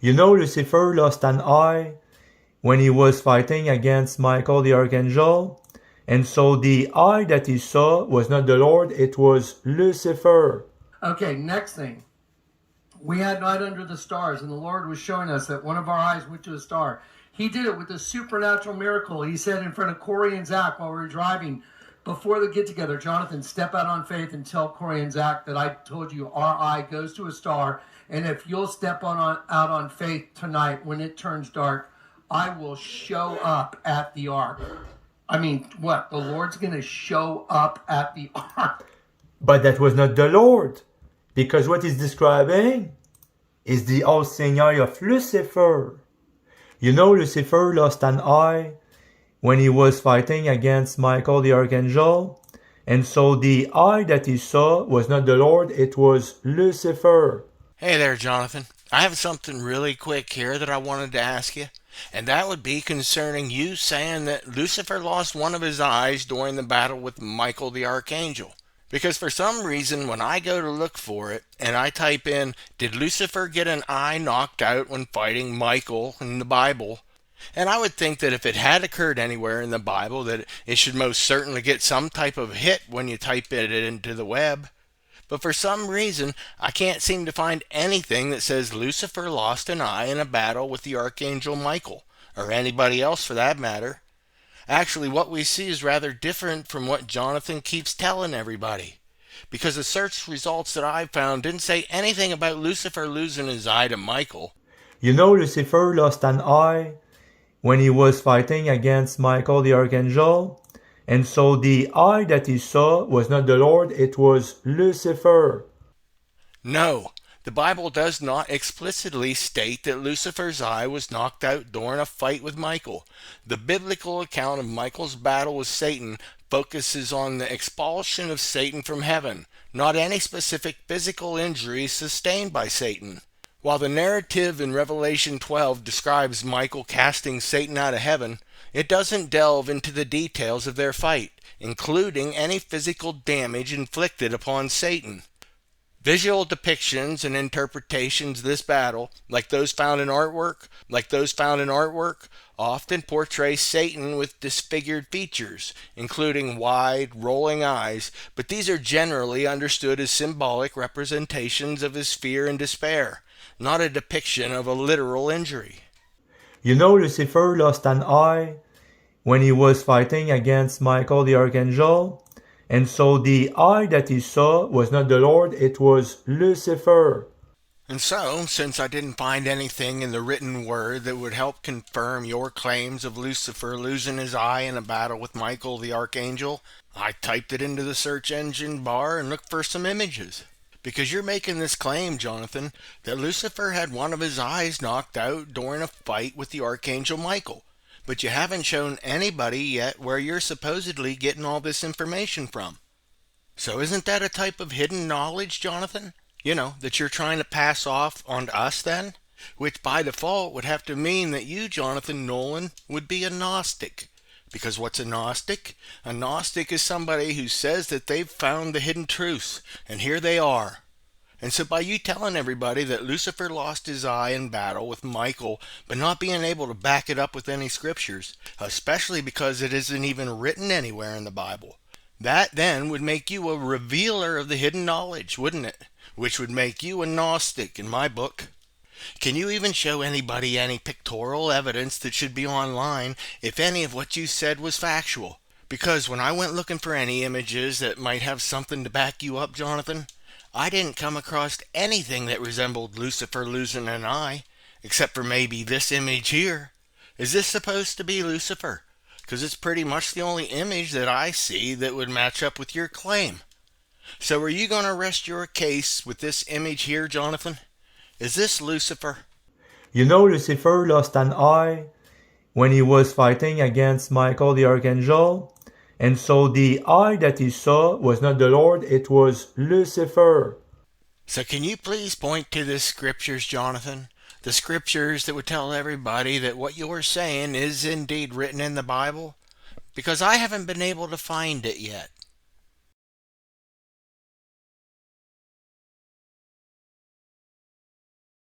You know, Lucifer lost an eye when he was fighting against Michael the Archangel. And so the eye that he saw was not the Lord, it was Lucifer. Okay, next thing. We had night under the stars, and the Lord was showing us that one of our eyes went to a star. He did it with a supernatural miracle. He said in front of Corey and Zach while we were driving, before the get-together, Jonathan, step out on faith and tell Corey and Zach that I told you our eye goes to a star, and if you'll step out on faith tonight when it turns dark, I will show up at the ark. I mean, what? The Lord's going to show up at the ark. But that was not the Lord. Because what he's describing is the all-seeing eye of Lucifer. You know, Lucifer lost an eye when he was fighting against Michael the Archangel. And so the eye that he saw was not the Lord, it was Lucifer. Hey there, Jonathan. I have something really quick here that I wanted to ask you. And that would be concerning you saying that Lucifer lost one of his eyes during the battle with Michael the Archangel. Because for some reason, when I go to look for it, and I type in, did Lucifer get an eye knocked out when fighting Michael in the Bible? And I would think that if it had occurred anywhere in the Bible, that it should most certainly get some type of hit when you type it into the web. But for some reason, I can't seem to find anything that says Lucifer lost an eye in a battle with the Archangel Michael, or anybody else for that matter. Actually, what we see is rather different from what Jonathan keeps telling everybody. Because the search results that I found didn't say anything about Lucifer losing his eye to Michael. You know, Lucifer lost an eye when he was fighting against Michael the Archangel. And so the eye that he saw was not the Lord, it was Lucifer. No, the Bible does not explicitly state that Lucifer's eye was knocked out during a fight with Michael. The biblical account of Michael's battle with Satan focuses on the expulsion of Satan from heaven, not any specific physical injuries sustained by Satan. While the narrative in Revelation 12 describes Michael casting Satan out of heaven, it doesn't delve into the details of their fight, including any physical damage inflicted upon Satan. Visual depictions and interpretations of this battle, like those found in artwork, often portray Satan with disfigured features, including wide, rolling eyes, but these are generally understood as symbolic representations of his fear and despair, not a depiction of a literal injury. You know, Lucifer lost an eye when he was fighting against Michael the Archangel. And so the eye that he saw was not the Lord, it was Lucifer. And so, since I didn't find anything in the written word that would help confirm your claims of Lucifer losing his eye in a battle with Michael the Archangel, I typed it into the search engine bar and looked for some images. Because you're making this claim, Jonathan, that Lucifer had one of his eyes knocked out during a fight with the Archangel Michael. But you haven't shown anybody yet where you're supposedly getting all this information from. So isn't that a type of hidden knowledge, Jonathan? You know, that you're trying to pass off on us then? Which by default would have to mean that you, Jonathan Nolin, would be a Gnostic. Because what's a Gnostic? A Gnostic is somebody who says that they've found the hidden truths, and here they are. And so by you telling everybody that Lucifer lost his eye in battle with Michael, but not being able to back it up with any scriptures, especially because it isn't even written anywhere in the Bible, that then would make you a revealer of the hidden knowledge, wouldn't it? Which would make you a Gnostic in my book. Can you even show anybody any pictorial evidence that should be online if any of what you said was factual? Because when I went looking for any images that might have something to back you up, Jonathan, I didn't come across anything that resembled Lucifer losing an eye, except for maybe this image here. Is this supposed to be Lucifer? Because it's pretty much the only image that I see that would match up with your claim. So are you going to rest your case with this image here, Jonathan? Is this Lucifer? You know, Lucifer lost an eye when he was fighting against Michael the Archangel. And so the eye that he saw was not the Lord, it was Lucifer. So can you please point to the scriptures, Jonathan? The scriptures that would tell everybody that what you're saying is indeed written in the Bible? Because I haven't been able to find it yet.